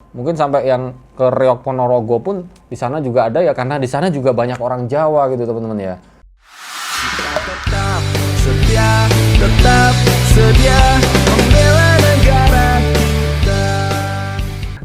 Mungkin sampai yang ke Riok Ponorogo pun di sana juga ada ya, karena di sana juga banyak orang Jawa gitu teman-teman ya. Tetap setia membela negara kita.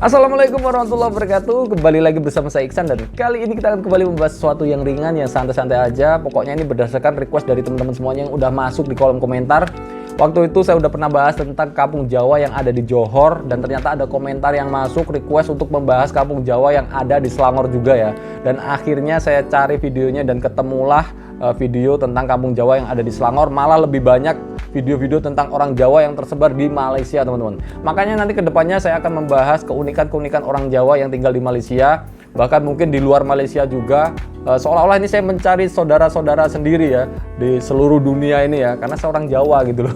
Assalamualaikum warahmatullahi wabarakatuh. Kembali lagi bersama saya Iksan, dan kali ini kita akan kembali membahas sesuatu yang ringan, yang santai-santai aja. Pokoknya ini berdasarkan request dari teman-teman semuanya yang udah masuk di kolom komentar. Waktu itu saya udah pernah bahas tentang kampung Jawa yang ada di Johor, dan ternyata ada komentar yang masuk request untuk membahas kampung Jawa yang ada di Selangor juga ya. Dan akhirnya saya cari videonya dan ketemulah video tentang kampung Jawa yang ada di Selangor. Malah lebih banyak video-video tentang orang Jawa yang tersebar di Malaysia teman-teman. Makanya nanti kedepannya saya akan membahas keunikan-keunikan orang Jawa yang tinggal di Malaysia, bahkan mungkin di luar Malaysia juga. Seolah-olah ini saya mencari saudara-saudara sendiri ya di seluruh dunia ini ya, karena seorang Jawa gitu loh.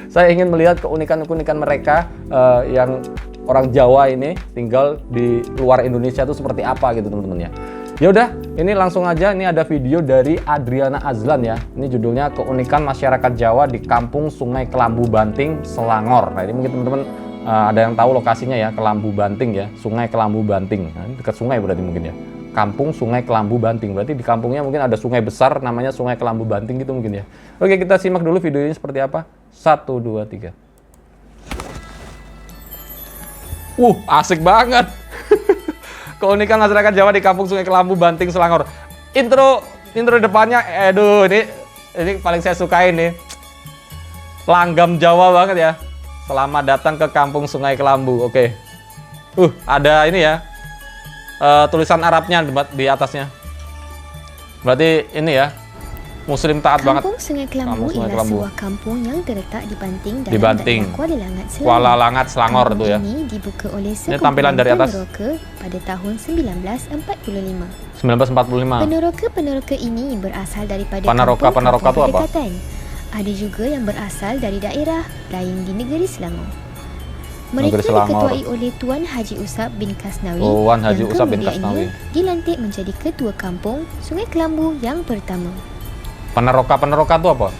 Saya ingin melihat keunikan-keunikan mereka yang orang Jawa ini tinggal di luar Indonesia itu seperti apa gitu teman-teman ya. Ya udah, ini langsung aja. Ini ada video dari Adriana Azlan ya. Ini judulnya Keunikan Masyarakat Jawa di Kampung Sungai Kelambu Banting, Selangor. Nah ini mungkin teman-teman ada yang tahu lokasinya ya, Kelambu Banting ya, Sungai Kelambu Banting. Nah, ini dekat sungai berarti mungkin ya. Kampung Sungai Kelambu Banting, berarti di kampungnya mungkin ada sungai besar namanya Sungai Kelambu Banting gitu mungkin ya. Oke, kita simak dulu videonya seperti apa. 1, 2, 3. Asik banget. Keunikan masyarakat Jawa di Kampung Sungai Kelambu Banting, Selangor. Intro depannya, aduh ini paling saya sukai nih. Langgam Jawa banget ya. Selamat datang ke Kampung Sungai Kelambu. Oke. Ada ini ya. Tulisan Arabnya di atasnya. Berarti ini ya, Muslim taat banget. Kampung Sungai Kelambu ialah sebuah kampung yang terletak di Banting dalam Banting, daerah Kuala Langat, Selangor itu ya. Ini dibuka oleh ini tampilan dari atas. Peneroka pada tahun 1945. 1945. Peneroka ini berasal daripada Peneroka itu apa? Ada juga yang berasal dari daerah lain di negeri Selangor. Mereka diketuai oleh Tuan Haji Usap bin Kasnawi yang kemudiannya dilantik menjadi ketua kampung Sungai Kelambu yang pertama. Peneroka itu apa?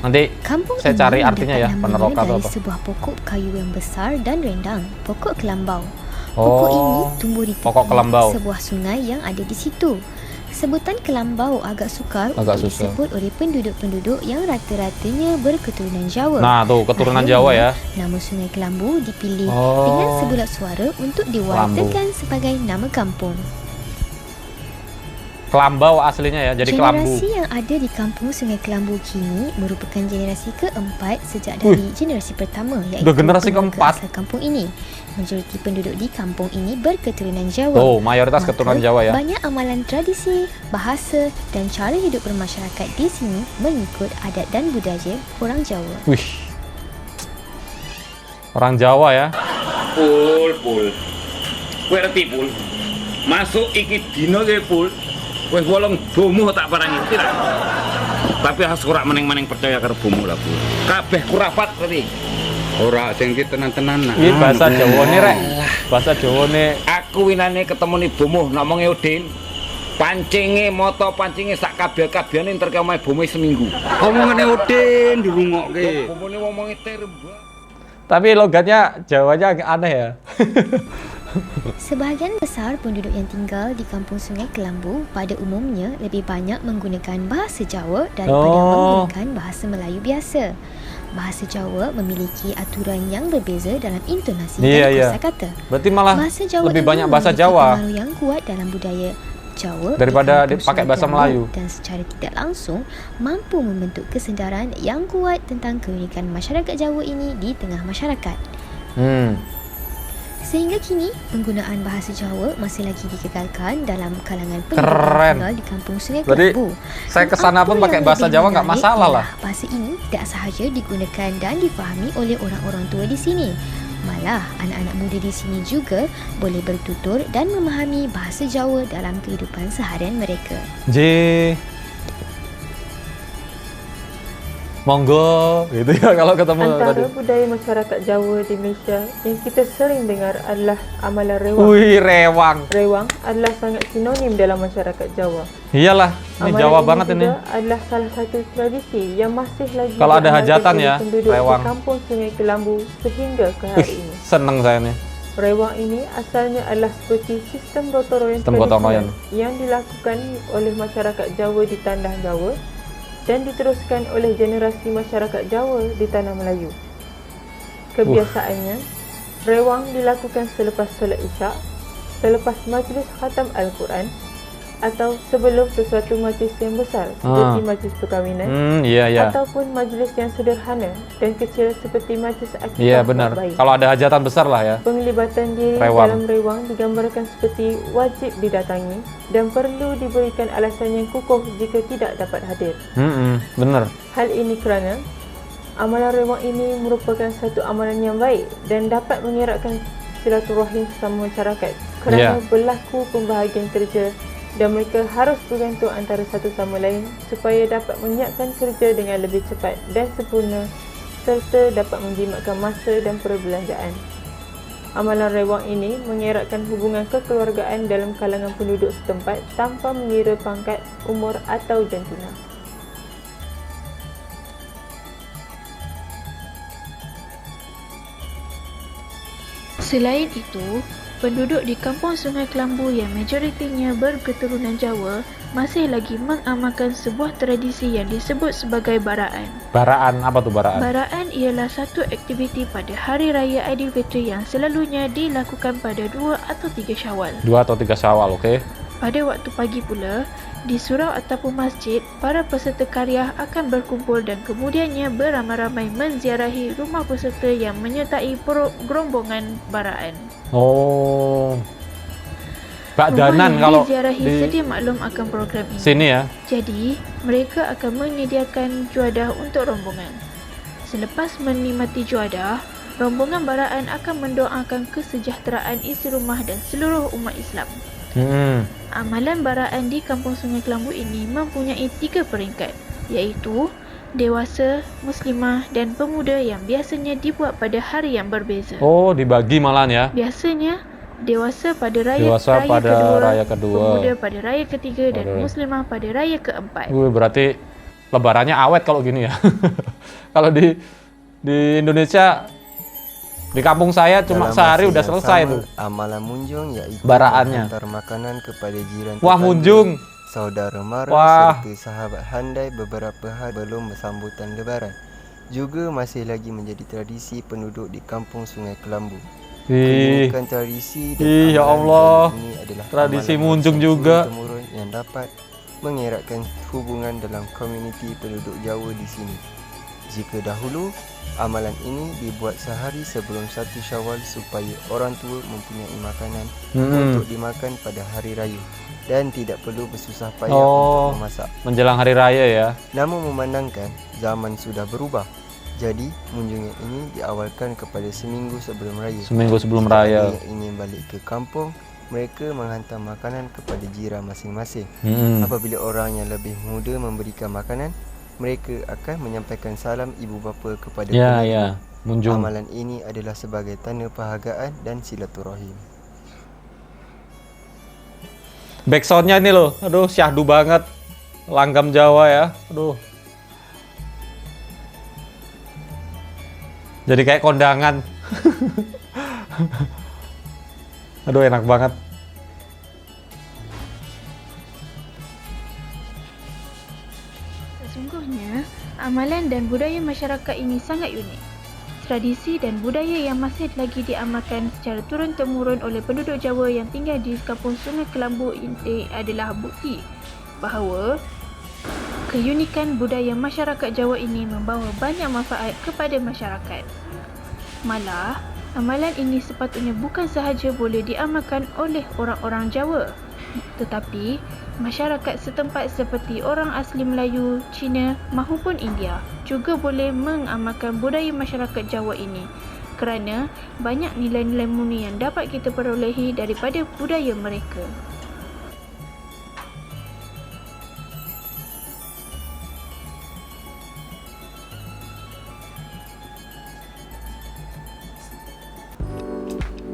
Nanti kampung saya cari artinya ya. Peneroka itu apa? Sebuah pokok kayu yang besar dan rindang, pokok kelambau. Pokok ini tumbuh di tepi sebuah sungai yang ada di situ. Sebutan kelambau agak sukar untuk disebut oleh penduduk-penduduk yang rata-ratanya berketurunan Jawa. Nah, tuh keturunan Jawa ya. Nama Sungai Kelambu dipilih dengan sebulat suara untuk diwartakan sebagai nama kampung. Kelambau aslinya ya, jadi kelambu. Generasi yang ada di Kampung Sungai Kelambu kini merupakan generasi keempat sejak dari generasi pertama, iaitu generasi keempat asal kampung ini. Majoriti penduduk di kampung ini berketurunan Jawa. Mayoritas keturunan Jawa ya. Banyak amalan tradisi, bahasa dan cara hidup bermasyarakat di sini mengikut adat dan budaya orang Jawa. Orang Jawa ya. Pul. Kowe ngerti pul. Masuk iki dino ge pul. Wes wolong bomo tak parangi tidak. Tapi harus ora meneng-meneng percaya karo bomo lah pul. Kabeh kurafat ngerti. Ora sing ki tenan-tenanan. Iki bahasa Jawane rek. Bahasa Jawane. Aku winane ketemu ni bomo ngomonge Udin. Pancinge moto pancinge sak kabeh-kabehane entar ke omahe bomo seminggu. Omongane Udin dirungokke. Bomone ngomonge terembak. Tapi logatnya Jawanya agak aneh ya. Sebahagian besar penduduk yang tinggal di Kampung Sungai Kelambu pada umumnya lebih banyak menggunakan bahasa Jawa daripada menggunakan bahasa Melayu biasa. Bahasa Jawa memiliki aturan yang berbeza dalam intonasi dan kosakata. Berarti malah bahasa Jawa lebih banyak bahasa Jawa pengaruh yang kuat dalam budaya Jawa daripada dipakai bahasa Melayu, dan secara tidak langsung mampu membentuk kesedaran yang kuat tentang keunikan masyarakat Jawa ini di tengah masyarakat. Sehingga kini penggunaan bahasa Jawa masih lagi dikekalkan dalam kalangan penduduk yang tinggal di Kampung Sungai Kelambu. Saya kesana pun pakai bahasa Jawa nggak masalah lah. Bahasa ini tidak sahaja digunakan dan difahami oleh orang-orang tua di sini. Malah anak-anak muda di sini juga boleh bertutur dan memahami bahasa Jawa dalam kehidupan seharian mereka. monggo gitu ya kalau ketemu Antara tadi. budaya masyarakat Jawa di Malaysia yang kita sering dengar adalah amalan rewang. Wih, rewang. Rewang adalah sangat sinonim dalam masyarakat Jawa. Iyalah, ini Amalan Jawa banget ini. adalah salah satu tradisi yang masih lagi Kalau ada diamalkan hajatan oleh ya, penduduk rewang. di kampung Sungai Kelambu sehingga ke hari ini. Seneng saya nih. Rewang ini asalnya adalah seperti sistem gotong royong tradisional yang dilakukan oleh masyarakat Jawa di tanah Jawa dan diteruskan oleh generasi masyarakat Jawa di tanah Melayu. Kebiasaannya, rewang dilakukan selepas solat Isyak, selepas majlis khatam Al-Quran atau sebelum sesuatu majlis yang besar seperti majlis perkahwinan ataupun majlis yang sederhana dan kecil seperti majlis akikah. Iya benar. Kalau ada hajatan besar lah ya. Penglibatan diri dalam rewang digambarkan seperti wajib didatangi dan perlu diberikan alasan yang kukuh jika tidak dapat hadir. Benar. Hal ini kerana amalan rewang ini merupakan satu amalan yang baik dan dapat mengeratkan silaturahim sesama masyarakat kerana berlaku pembahagian kerja dan mereka harus bergantung antara satu sama lain supaya dapat menyiapkan kerja dengan lebih cepat dan sempurna serta dapat menjimatkan masa dan perbelanjaan. Amalan rewang ini mengeratkan hubungan kekeluargaan dalam kalangan penduduk setempat tanpa mengira pangkat, umur atau jantina. Selain itu, penduduk di kampung Sungai Kelambu yang majoritinya berketurunan Jawa masih lagi mengamalkan sebuah tradisi yang disebut sebagai baraan. Baraan, apa tuh baraan? Baraan ialah satu aktiviti pada Hari Raya Aidilfitri yang selalunya dilakukan pada 2 atau 3 Syawal. 2 atau 3 Syawal, okey. Pada waktu pagi pula, di surau ataupun masjid, para peserta karya akan berkumpul dan kemudiannya beramai-ramai menziarahi rumah peserta yang menyertai gerombongan baraan. Oh. Bak Danan kalau diziarahi sedia maklum akan program ini. Sini ya. Jadi, mereka akan menyediakan juadah untuk rombongan. Selepas menikmati juadah, rombongan baraan akan mendoakan kesejahteraan isi rumah dan seluruh umat Islam. Amalan baraan di Kampung Sungai Kelambu ini mempunyai 3 peringkat, iaitu dewasa, muslimah dan pemuda yang biasanya dibuat pada hari yang berbeza. Oh, dibagi malahan ya. Biasanya dewasa pada raya kedua, pemuda pada raya ketiga dan muslimah pada raya keempat. Berarti lebarannya awet kalau gini ya. Kalau di Indonesia, di kampung saya cuma sehari udah selesai tuh. Amalan munjung yaitu baraannya. Antar makanan kepada jiran. Wah, munjung. Saudara mara serta sahabat handai beberapa hari belum sambutan lebaran. Juga masih lagi menjadi tradisi penduduk di kampung Sungai Kelambu. Keunikan tradisi dan ya Allah, ini adalah tradisi munjung juga yang dapat mengeratkan hubungan dalam komuniti penduduk Jawa di sini. Jika dahulu, amalan ini dibuat sehari sebelum 1 Syawal supaya orang tua mempunyai makanan untuk dimakan pada hari raya dan tidak perlu bersusah payah untuk memasak. Menjelang hari raya ya. Namun memandangkan zaman sudah berubah, jadi munjungnya ini diawalkan kepada seminggu sebelum raya. Seminggu sebelum raya. Jika ingin balik ke kampung, mereka menghantar makanan kepada jiran masing-masing. Apabila orang yang lebih muda memberikan makanan, mereka akan menyampaikan salam ibu bapa kepada munjung. Amalan ini adalah sebagai tanda perhargaan dan silaturahim. Backsoundnya ini loh, aduh syahdu banget. Langgam Jawa ya, aduh. Jadi kayak kondangan. Aduh enak banget. Sesungguhnya, amalan dan budaya masyarakat ini sangat unik. Tradisi dan budaya yang masih lagi diamalkan secara turun-temurun oleh penduduk Jawa yang tinggal di Kampung Sungai Kelambu ini adalah bukti bahawa keunikan budaya masyarakat Jawa ini membawa banyak manfaat kepada masyarakat. Malah, amalan ini sepatutnya bukan sahaja boleh diamalkan oleh orang-orang Jawa, tetapi masyarakat setempat seperti orang asli Melayu, Cina mahupun India juga boleh mengamalkan budaya masyarakat Jawa ini kerana banyak nilai-nilai mulia yang dapat kita perolehi daripada budaya mereka.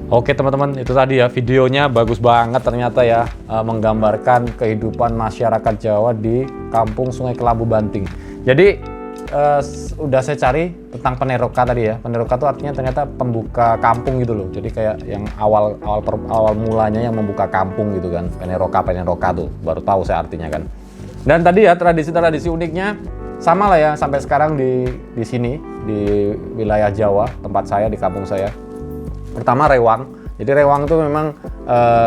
Oke teman-teman, itu tadi ya videonya bagus banget ternyata ya, menggambarkan kehidupan masyarakat Jawa di Kampung Sungai Kelambu Banting. Jadi udah saya cari tentang Peneroka tadi ya. Peneroka itu artinya ternyata pembuka kampung gitu loh. Jadi kayak yang awal mulanya yang membuka kampung gitu kan. Peneroka tuh, baru tahu saya artinya kan. Dan tadi ya tradisi-tradisi uniknya sama lah ya sampai sekarang di sini di wilayah Jawa, tempat saya, di kampung saya. Pertama rewang. Jadi rewang itu memang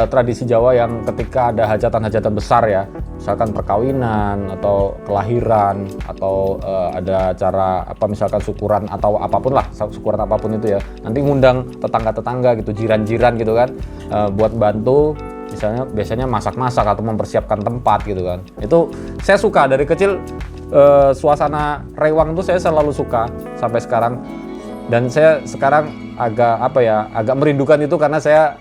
tradisi Jawa yang ketika ada hajatan-hajatan besar ya, misalkan perkawinan atau kelahiran atau ada acara apa misalkan syukuran atau apapun lah, syukuran apapun itu ya, nanti ngundang tetangga-tetangga gitu, jiran-jiran gitu kan, buat bantu misalnya biasanya masak-masak atau mempersiapkan tempat gitu kan. Itu saya suka dari kecil, suasana rewang itu saya selalu suka sampai sekarang. Dan saya sekarang agak merindukan itu karena saya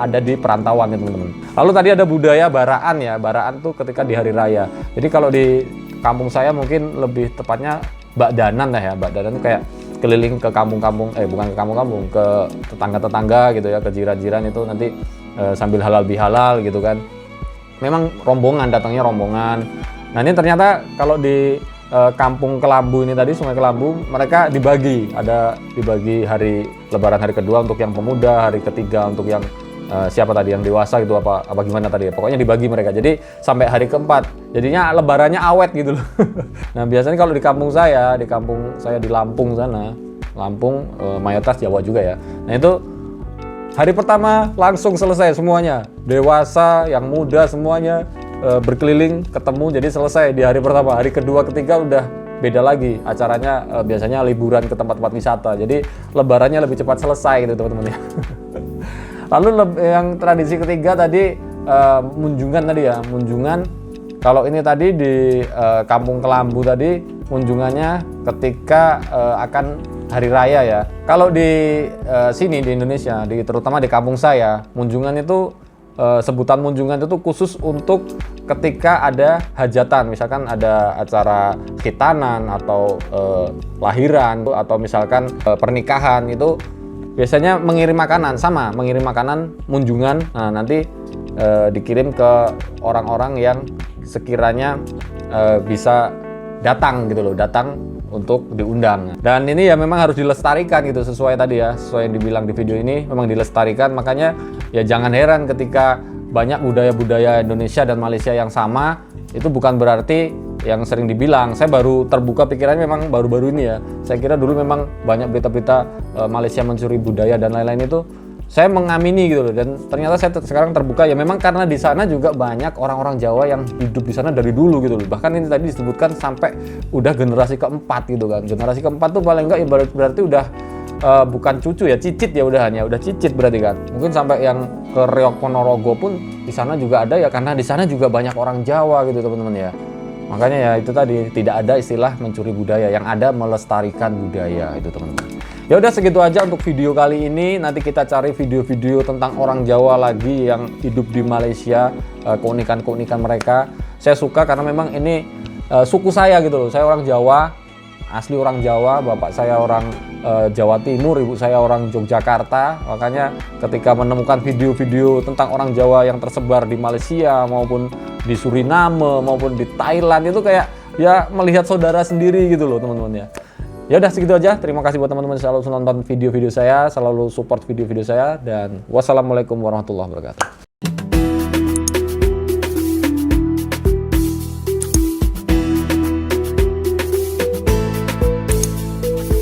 ada di perantauan ya teman-teman. Lalu tadi ada budaya baraan ya, baraan tuh ketika di hari raya. Jadi kalau di kampung saya mungkin lebih tepatnya bakdanan lah ya, bakdanan itu kayak keliling ke kampung-kampung, bukan ke kampung-kampung, ke tetangga-tetangga gitu ya, ke jiran-jiran itu nanti sambil halal bihalal gitu kan. Memang rombongan, datangnya rombongan. Nah ini ternyata kalau di Kampung Kelambu ini tadi, Sungai Kelambu, mereka dibagi hari Lebaran hari kedua untuk yang pemuda, hari ketiga untuk yang siapa tadi yang dewasa gitu apa gimana tadi ya, pokoknya dibagi mereka. Jadi sampai hari keempat, jadinya Lebarannya awet gitu loh. Nah biasanya kalau di kampung saya di Lampung sana, Lampung mayoritas Jawa juga ya. Nah itu hari pertama langsung selesai semuanya, dewasa, yang muda semuanya berkeliling ketemu, jadi selesai di hari pertama. Hari kedua ketiga udah beda lagi acaranya, biasanya liburan ke tempat-tempat wisata, jadi lebarannya lebih cepat selesai gitu teman-teman ya. Lalu yang tradisi ketiga tadi munjungan tadi ya, munjungan. Kalau ini tadi di Kampung Kelambu tadi munjungannya ketika akan hari raya ya. Kalau di sini di Indonesia, terutama di kampung saya, munjungan itu sebutan munjungan itu khusus untuk ketika ada hajatan, misalkan ada acara khitanan atau lahiran atau misalkan pernikahan, itu biasanya mengirim makanan, munjungan. Nah, nanti dikirim ke orang-orang yang sekiranya bisa datang gitu loh, datang untuk diundang. Dan ini ya memang harus dilestarikan gitu, sesuai tadi ya, sesuai yang dibilang di video ini, memang dilestarikan. Makanya ya jangan heran ketika banyak budaya-budaya Indonesia dan Malaysia yang sama. Itu bukan berarti yang sering dibilang, saya baru terbuka pikirannya memang baru-baru ini ya. Saya kira dulu memang banyak berita-berita Malaysia mencuri budaya dan lain-lain, itu saya mengamini gitu loh. Dan ternyata saya sekarang terbuka ya, memang karena di sana juga banyak orang-orang Jawa yang hidup di sana dari dulu gitu loh. Bahkan ini tadi disebutkan sampai udah generasi keempat gitu kan. Generasi keempat tuh paling enggak ibarat berarti udah bukan cucu ya, cicit ya, udah cicit berarti kan. Mungkin sampai yang ke Riok Ponorogo pun di sana juga ada ya, karena di sana juga banyak orang Jawa gitu teman-teman ya. Makanya ya itu tadi, tidak ada istilah mencuri budaya, yang ada melestarikan budaya itu teman-teman. Ya udah segitu aja untuk video kali ini. Nanti kita cari video-video tentang orang Jawa lagi yang hidup di Malaysia, keunikan-keunikan mereka. Saya suka karena memang ini suku saya gitu loh. Saya orang Jawa, asli orang Jawa, bapak saya orang Jawa Timur, ibu saya orang Yogyakarta. Makanya ketika menemukan video-video tentang orang Jawa yang tersebar di Malaysia maupun di Suriname maupun di Thailand, itu kayak ya melihat saudara sendiri gitu loh teman-teman ya. Ya udah segitu aja. Terima kasih buat teman-teman yang selalu nonton video-video saya, selalu support video-video saya, dan wassalamualaikum warahmatullahi wabarakatuh.